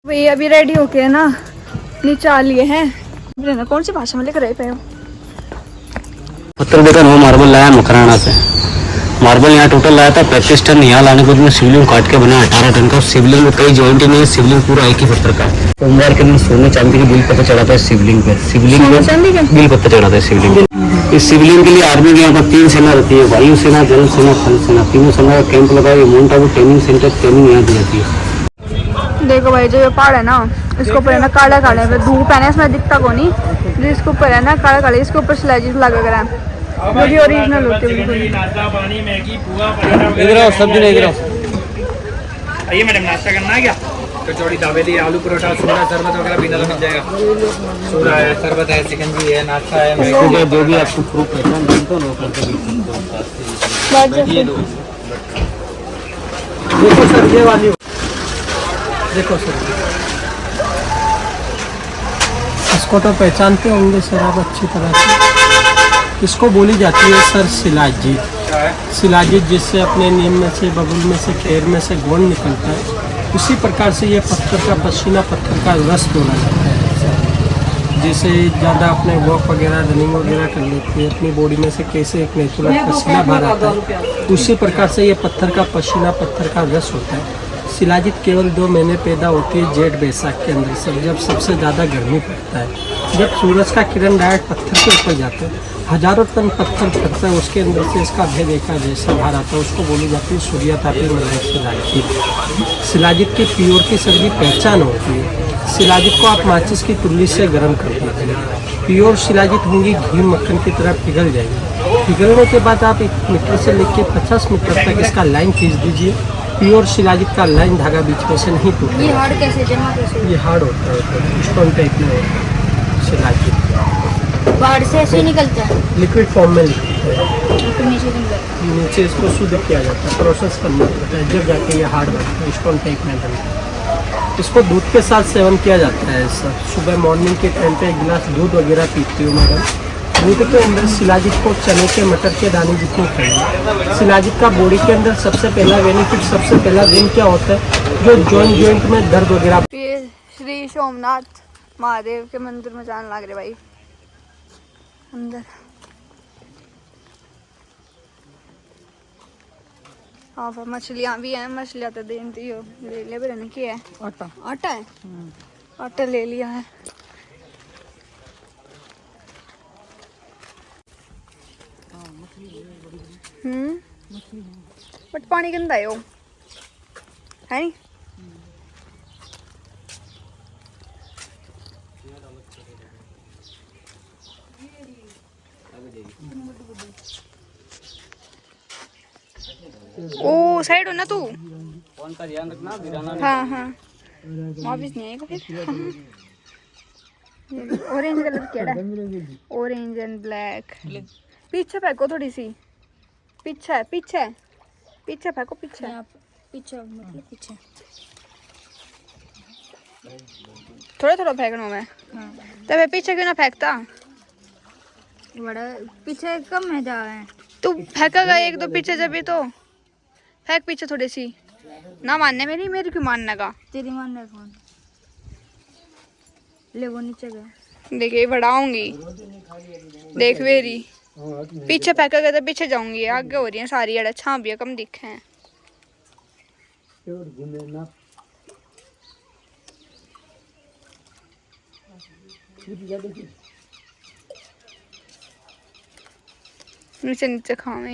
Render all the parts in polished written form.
भाई अभी रेडी होके ना नीचे आ लिए हैं। कौन सी भाषा में लिख रहे पे हो? पत्थर बेटन वो मार्बल लाया मकराना से। मार्बल यहाँ टोटल लाया था 35 टन। यहाँ लाने के बाद में शिवलिंग काट के बनाया 18 टन का। शिवलिंग में कई जॉइंट ही नहीं है, शिवलिंग पूरा एक ही पत्थर का है। सोमवार के दिन सोने चांदी के बिल पत्थर चढ़ाता है शिवलिंग पे। शिवलिंग पे बिल पत्थर चढ़ाता है शिवलिंग पे। इस शिवलिंग के लिए आर्मी के यहाँ पर 3 सेना रहती है, वायु सेना, जल सेना, थल सेना। तीनों सेना का कैंप लगा है। Mount Abu training centre, training यहाँ दी जाती है। देखो भाई जो ये पहाड़ है ना, इसके ऊपर है ना काला काला धूप है ना, इसमें दिखता को नहीं। जो इसके ऊपर है ना काला काला, इसके ऊपर स्लेजिस लगा कर है जो कि ओरिजिनल होते हैं बिल्कुल। इधर आओ, सब्जी नहीं इधर आओ। आइए मैडम, नाश्ता करना है क्या? कचौड़ी, दावेदी, आलू परोठा, सूरा, शरबत वगैरह पीना तो मिल जाएगा। सूरा है, शरबत है, शिकंजी है, नाश्ता है, मैगी, जो भी आपको प्रूफ पहचान देते हो देखो सर ये वाली, देखो सर इसको तो पहचानते होंगे सर आप अच्छी तरह से। इसको बोली जाती है सर शिलाजीत। शिलाजीत जिससे अपने नीम में से, बबुल में से, खेर में से गोंद निकलता है, उसी प्रकार से ये पत्थर का पसीना, पत्थर का रस बोला जाता है। जैसे ज़्यादा अपने वॉक वगैरह, रनिंग वगैरह कर लेते हैं, अपनी बॉडी में से कैसे एक नेचुरल पसीना बाहर आता है, उसी प्रकार से ये पत्थर का पसीना, पत्थर का रस होता है। शिलाजीत केवल 2 महीने पैदा होती है जेठ बैसाख के अंदर से, जब सबसे ज़्यादा गर्मी पड़ता है। जब सूरज का किरण डायरेक्ट पत्थर के ऊपर जाता है, हजारों टन पत्थर फटता है, उसके अंदर से इसका भेद एका जैसा बाहर आता है, उसको बोली जाती है सूर्यातापी मंडल शिलाजीत। शिलाजीत की प्योर की सब्जी पहचान होती है। शिलाजीत को आप माचिस की तुल्ली से गर्म कर दीजिए, प्योर शिलाजीत होंगी घी मक्खन की तरह पिघल जाएगी। पिघलने के बाद आप 1 मीटर से लेकर 50 मीटर तक इसका लाइन खींच दीजिए। प्योर शिलाजीत का लाइन धागा बीच में से नहीं टूटेगा। ये हार्ड कैसे जमा कैसे? ये हार्ड होता है, स्टोन टाइप में होता है शिलाजीत। बाहर से ऐसे निकलता है, लिक्विड फॉर्म में निकलता है, तो नीचे इसको शुद्ध किया जाता है, प्रोसेस करना पड़ता है, जब जाके ये हार्ड बनता है, स्टोन टाइप में बनता है। इसको दूध के साथ सेवन किया जाता है सर। सुबह मॉर्निंग के टाइम पे 1 गिलास दूध वगैरह पीती हूँ मैडम। दूध के अंदर शिलाजीत को चने के, मटर के दाने जितने खाइए। शिलाजीत का बॉडी के अंदर सबसे पहला बेनिफिट, सबसे पहला गुण क्या होता है, जो जॉइंट में दर्द वगैरह। ये श्री सोमनाथ महादेव के मंदिर में जाने लग रहे भाई अंदर। हाँ पर मछलियाँ भी हैं, मछलियाँ तो देती हो ले ले बरने की है। आटा, आटा है, आटा ले लिया है। बट पानी गंदा है वो, है नहीं? ओ साइड हो ना तू। कौन का ध्यान रखना, गिराना। हाँ हाँ वापिस नहीं आएगा फिर। ऑरेंज कलर केड़ा, ऑरेंज एंड ब्लैक। पीछे फेंको थोड़ी सी, पीछे पीछे पीछे फेंको, पीछे पीछे मतलब पीछे थोड़ा थोड़ा फेंकना मैं। तब पीछे क्यों ना फेंकता? बड़ा पीछे कम है जा है। तू फेंकेगा 1-2 पीछे, जब भी तो फेंक पीछे थोड़ी सी। ना मानने मेरी, मेरी क्यों मानने का? तेरी मानने कौन ले, वो नीचे गया। देखिए बढ़ाऊंगी, देख मेरी पीछे फेंकेगा तो पीछे जाऊंगी, आगे हो रही है सारी अड़ा छां भी कम दिखे हैं। नीचे नीचे खावे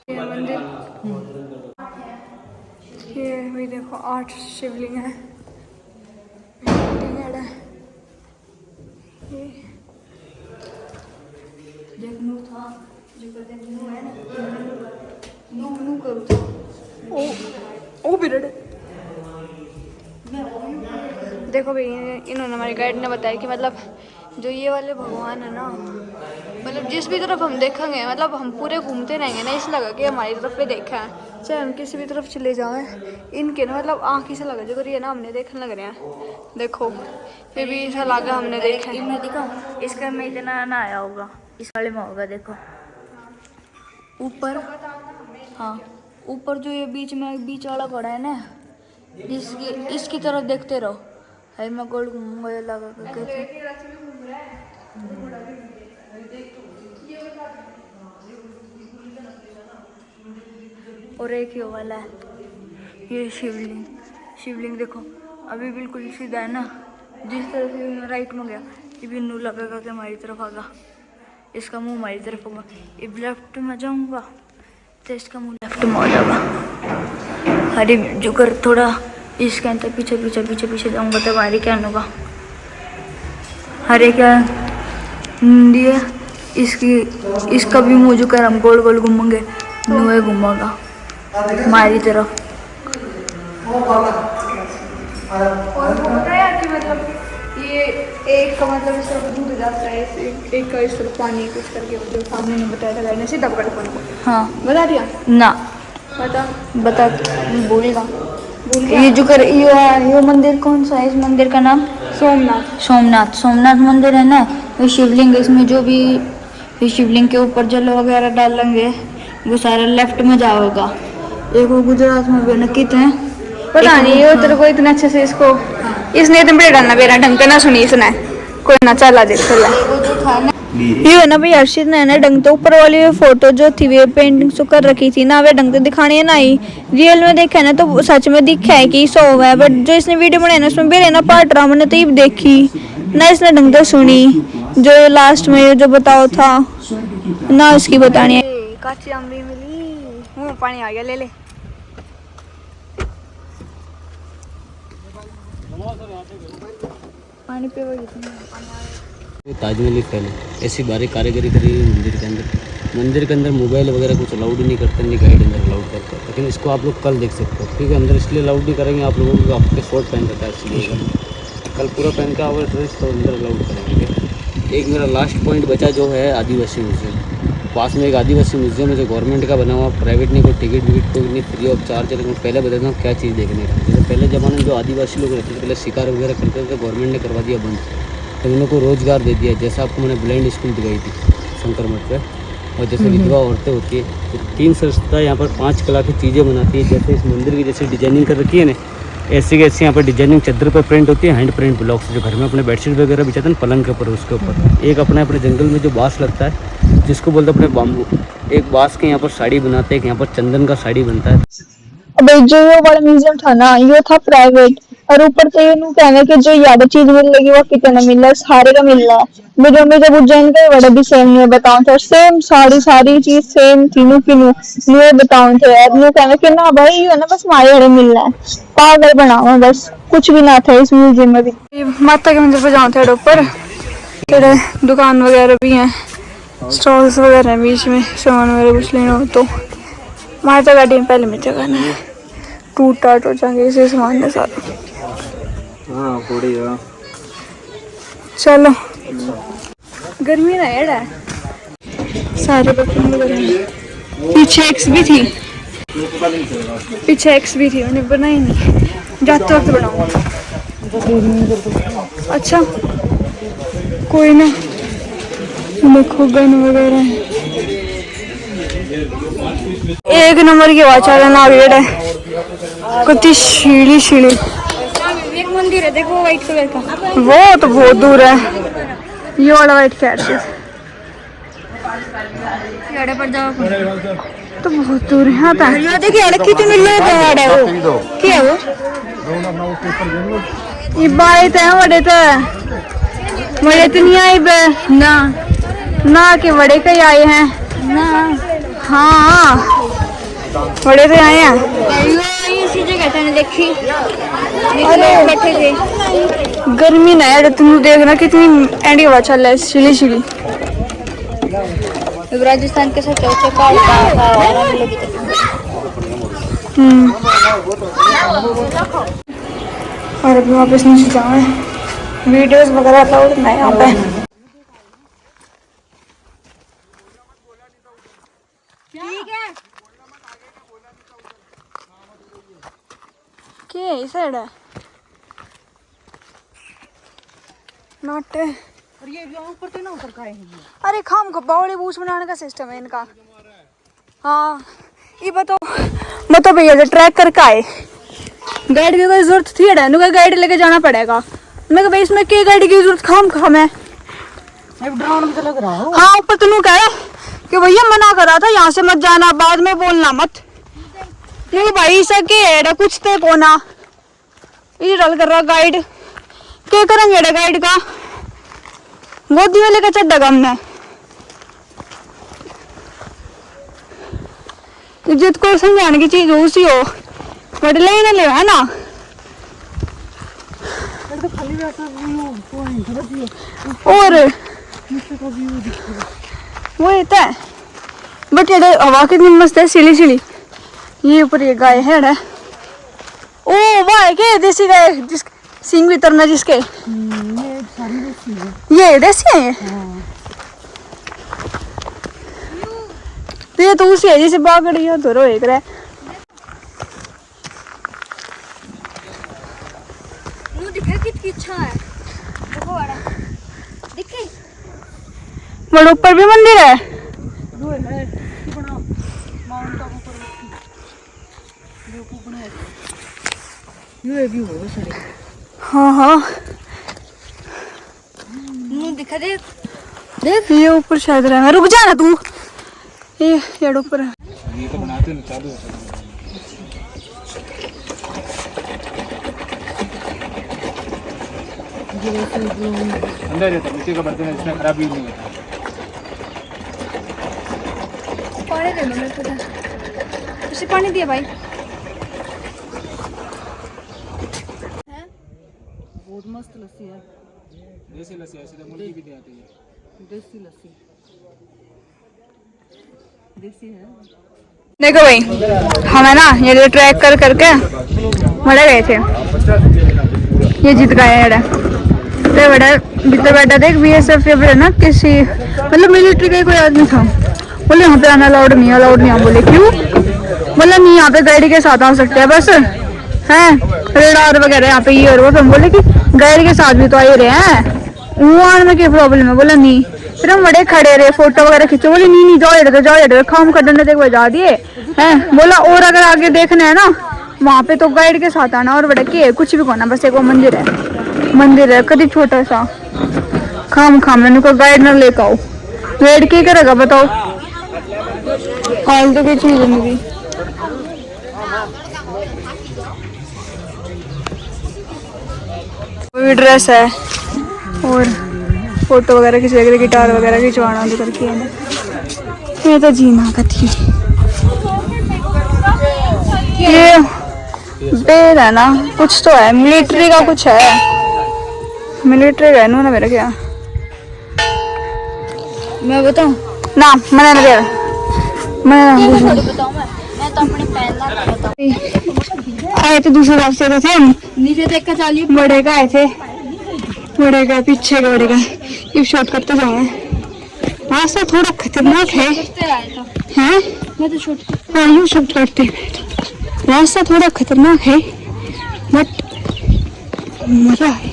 ये मंदिर। ये भी देखो 8 शिवलिंग है। देखनो था जो कहते हैं है ना, नो करो था ओ बिरड। देखो भाई इन्होंने, हमारे गाइड ने बताया कि मतलब जो ये वाले भगवान है ना, मतलब जिस भी तरफ हम देखेंगे, मतलब हम पूरे घूमते रहेंगे ना, इस लगा कि हमारी तरफ पे देखा है, चाहे हम किसी भी तरफ चले जाएं, इनके ना मतलब आँख ही से लगा जो ये ना हमने देखने लग रहे हैं। देखो फिर भी ऐसा लगा हमने देखा। इनमें दिखा, इसका में इतना ना आया होगा, इस वाले में होगा। देखो ऊपर, हाँ ऊपर जो ये बीच वाला पड़ा है ना, इसकी तरफ देखते रहो। है मैं गोल घूमूंगा ये लगा करके। और एक ये वाला है, ये शिवलिंग देखो अभी बिल्कुल सीधा है ना। जिस तरह से राइट में गया ये भी नू लगेगा कि हमारी तरफ आगा, इसका मुंह हमारी तरफ होगा। अब लेफ्ट में जाऊंगा तो इसका मुंह लेफ्ट में हो जाएगा। अरे जो कर थोड़ा इसके अंदर पीछे जाऊंगा तो हमारी क्या होगा। हरे क्या दिए इसका भी मुंह जो कर हम गोल गोल घूमेंगे, नुए घूमेगा हमारी तरफ। और वो पता है कि मतलब ये एक का मतलब इस तरफ दूध जाता है, एक का इस तरफ पानी कुछ करके जो सामने ने बताया था गाइड सीधा पकड़ पकड़। हाँ बता दिया ना, बता बोलेगा। ये जो कर ये मंदिर कौन सा है? इस मंदिर का नाम सोमनाथ मंदिर है ना। ये शिवलिंग, इसमें जो भी ये शिवलिंग के ऊपर जल वगैरह डालेंगे वो सारा लेफ्ट में जाएगा। एक वो गुजरात में भी नकित है, पता नहीं ये तेरे को इतने अच्छे से इसको इसने इतने बड़े डालना बेरा ढंग से ना सुनी इसने कोई ना चला देख चला। वो जो था ना ये है ना भाई हर्षित ने ना ढंग तो ऊपर वाली फोटो जो थी वे पेंटिंग सो कर रखी थी ना, वे ढंग से दिखानी है ना ही रियल में देखा है ना तो सच में दिखा है कि सो है। बट जो इसने वीडियो बनाई ना उसमें बेरे ना पार्ट रहा मैंने तो ये देखी ना, इसने ढंग से सुनी जो लास्ट में जो बताओ था ना उसकी बतानी है। काची अम्बी मिली, मुंह पानी आ गया, ले ले पानी पे ताजमहल ही फैले ऐसी बारीक कारीगरी करी हुई मंदिर के अंदर मोबाइल वगैरह कुछ अलाउड ही नहीं करते, नहीं गाइड अंदर अलाउड करते। लेकिन इसको आप लोग कल देख सकते हो, ठीक है। अंदर इसलिए अलाउड नहीं करेंगे आप लोगों को, आपके शॉर्ट पहन रखा है इसलिए। कल पूरा पहन का आवर ड्रेस तो अंदर अलाउड करेंगे। एक मेरा लास्ट पॉइंट बचा जो है आदिवासी म्यूजियम। पास में एक आदिवासी म्यूजियम है जो गवर्नमेंट का बना हुआ, प्राइवेट नहीं, कोई टिकट विकट कोई नहीं, फ्री ऑफ चार्ज है। लेकिन पहले बताता हूँ क्या चीज़ देखने का। जैसे पहले ज़माने में जो आदिवासी लोग रहते थे, पहले शिकार वगैरह करते थे, गवर्नमेंट ने करवा दिया बंद, तो उन लोगों को रोज़गार दे दिया। जैसे आपको मैंने ब्लाइंड स्कूल दिखाई थी शंकर मठ पर, और जैसे विधवा औरतें होती है तो 3 संस्था यहाँ पर 5 कला की चीज़ें बनाती है। जैसे इस मंदिर की जैसे डिजाइनिंग कर रखी है ना, ऐसी की ऐसी यहाँ पर डिजाइनिंग चादर पर प्रिंट होती है, हैंड प्रिंट ब्लॉक्स जो घर में अपने बेडशीट वगैरह बिछाते हैं पलंग के ऊपर, उसके ऊपर एक अपने जंगल में जो बाँस लगता है जिसको बोलते हैं अपने बाम्बू, एक बाँस के यहाँ पर साड़ी बनाते हैं, एक यहाँ पर चंदन का साड़ी बनता है। अब जो ये वाला म्यूजियम था ना ये था प्राइवेट, और ऊपर से ये कहना कि जो याद चीज मिल रही वो कितना मिल रहा है, सारे का मिल रहा है। मेरे में जब उज्जैन के बड़े भी सेम नहीं बताऊं थे, सेम सारी चीज सेम तीनों ये बताऊं थे यार। ये कहना कि ना भाई ये ना बस मारे हड़े मिल रहा है, पागल बनाओ बस, कुछ भी ना था इस म्यूजियम में भी। माता के मंदिर पे जाओ थे ऊपर, थोड़े दुकान वगैरह भी हैं, स्टॉल्स वगैरह हैं, बीच में सामान वगैरह कुछ लेना हो तो माता गाड़ी में पहले मिर्चा करना है, टूट टाट हो जाएंगे इसे सामान है सारा। हाँ बढ़िया। चलो गर्मी ना है सारे बर्तन में गर्मी। पीछे एक्स भी थी मैंने बनाई नहीं, जाते वक्त बनाऊंगा। अच्छा कोई ना, देखो गन वगैरह है, एक नंबर की आवाज आ रहा है, कितनी शीली एक मंदिर है देखो व्हाइट कलर का, वो तो बहुत दूर है। ये वाला व्हाइट कैट पर जाओ तो बहुत दूर है। हाँ ये देखिए कितनी लेट है वो, क्या है वो ये बात है बड़े तो नहीं आई ना के बड़े कई आए हैं ना। हाँ बड़े तो आए हैं, देखी बैठे थे। गर्मी ना है तुम देखना कितनी एंडी हवा चल रहा है, शिली राजस्थान के सबसे ऊंचे पहाड़ और अभी वापस नीचे जाए, वीडियोस वगैरह अपलोड नहीं यहाँ पे। क्या है इस साइड है नाटे, और ये ऊपर तो ना उतर का है। अरे खाम खब्बा वाली बूस बनाने का सिस्टम है इनका। हाँ ये बताओ मैं तो भैया से ट्रैक करके आए, गाइड की कोई जरूरत थी अड़ा का गाइड लेके जाना पड़ेगा। मैं कहा भाई इसमें क्या गाइड की जरूरत खाम है। लग रहा है। हाँ ऊपर तू कह रहा कि भैया मना करा था यहाँ से मत जाना, बाद में बोलना मत। नहीं भाई सके एड़ा कुछ तो कोना ये रल कर रहा गाइड क्या करेंगे एड़ा गाइड का गोदी में लेकर चढ़ डगा हमने। जित को समझाने की चीज हो उसी हो बट ले ना ले है ना। और वो इतना है बट ये हवा कितनी मस्त है सीली सीली। ये ऊपर ये गाय है ना, ओ वाह है क्या देसी गाय जिस सिंग भी तरना जिसके ये देसी है ये। तो ये तो उसी है जिसे बागड़ी है तो रो एक रहा कितनी अच्छा है देखो बड़ा दिखे। बड़े ऊपर भी मंदिर है हाँ हाँ दिखा देख देख ये ऊपर शायद रहा है। रुक जा ना तू ये ऊपर है। ये तो बनाते हैं ना चालू है। अंदर रहता है मिट्टी का बर्तन है इसमें खराबी नहीं होता। पानी दे दो मेरे को उसे पानी दिया भाई। बहुत मस्त लस्सी है। देसी लस्सी ऐसे तो मुर्गी भी दे आती है। देसी लस्सी देसी है। देखो भाई हमें ना ये ट्रैक कर करके बड़े गए थे, ये जीत गए हैं तो बड़ा बीते बैठा देख BSF या ना किसी मतलब मिलिट्री का कोई आदमी था। बोले यहाँ पे आना अलाउड नहीं है। बोले क्यों? बोला नहीं यहाँ पे गाइड के साथ आ सकते हैं बस हैं रेडार वगैरह यहाँ पे ये और वो। फिर हम बोले कि गाइड के साथ भी तो आ ही रहे हैं वो आने में क्या प्रॉब्लम है। बोला नहीं। फिर हम बड़े खड़े रहे फोटो वगैरह खींचे। बोले नहीं जाओ खाम खड़ने देख बजा दिए हैं। बोला और अगर आगे देखना है ना वहाँ पे तो गाइड के साथ आना और बड़ा के कुछ भी कोना बस एक वो मंदिर है कभी छोटा सा खाम मैंने को गाइड ना लेकर आओ। गाइड क्या करेगा बताओ हाल तो कोई चीज नहीं। कोई ड्रेस है और फोटो वगैरह किसी वगैरह गिटार वगैरह खिंचवाना उधर की है ना। ये तो जीना का थी ये बेर है ना कुछ तो है मिलिट्री का कुछ है। मिलिट्री का है ना मेरा क्या मैं बताऊं ना मैंने नहीं दिया आए थे दूसरे रास्ते से थे हम नीचे देख कर चालिए बड़े का आए थे बड़े का पीछे का बड़े का ये शॉर्ट करते जाए। रास्ता थोड़ा खतरनाक है हैं हाँ यूँ शॉर्ट करते रास्ता थोड़ा खतरनाक है बट मजा है।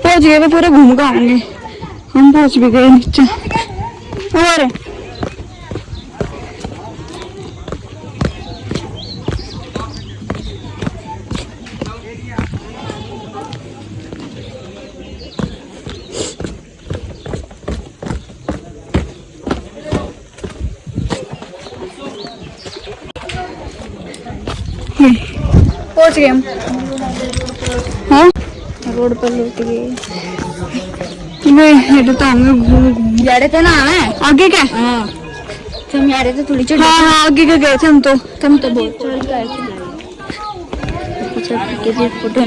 पहुंच गए पूरे घूम के आएंगे हम पहुंच भी गए नीचे। और पहुंच गए हम हाँ रोड पर लौट गए। तो हम जा रहे थे ना आगे क्या हाँ हम जा रहे थे थोड़ी चढ़ हाँ आगे के गए थे हम तो बहुत चढ़ गए थे। फोटो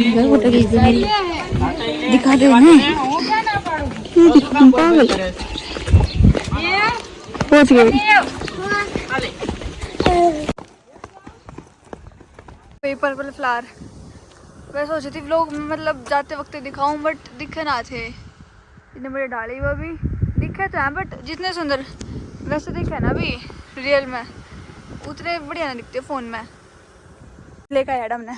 दिखा दे पागल पहुंच गए। पर्पल फ्लावर मैं सोची थी व्लॉग में मतलब जाते वक्त दिखाऊं बट दिखे ना थे इतने बड़े डाले वो भी दिखे तो हैं बट जितने सुंदर वैसे दिखे ना अभी रियल में उतने बढ़िया ना दिखते फ़ोन में। लेकर आया हमने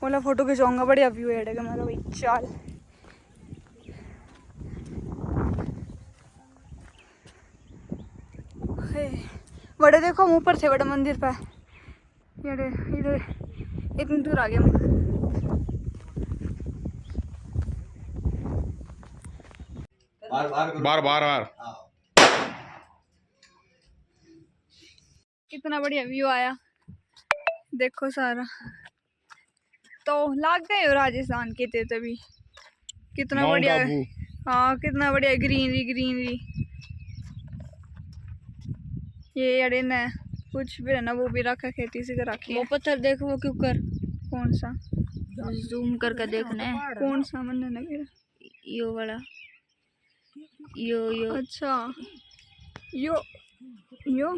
बोला फोटो खिंचाऊंगा, बढ़िया व्यू है मैं भाई चाल। बड़े देखो हम ऊपर थे बड़े मंदिर पे, इधर इतनी दूर आ गए हम। बार बार बार कितना बढ़िया व्यू आया देखो सारा। तो लाग गए हो राजस्थान के थे तभी, कितना बढ़िया। हाँ कितना बढ़िया ग्रीनरी ग्रीनरी। ये अड़े न कुछ भी है ना वो भी रखा खेती से रखी है। वो पत्थर देखो वो क्यों कर, कौन सा? जूम करके देखना है। कौन सा मन है? यो वाला, यो अच्छा यो यो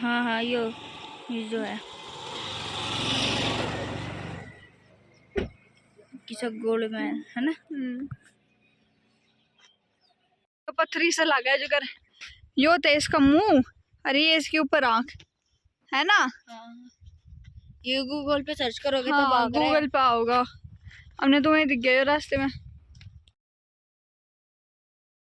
हाँ यो जो है किसा गोल्ड में है ना। तो पत्थरी से लगा है जो कर यो थे इसका मुंह, अरे ये इसके ऊपर आंख है ना। ये गूगल पे सर्च करोगे तो हाँ, भाग रहा है। गूगल पे आओगा। हमने तुम्हें दिख गए रास्ते में।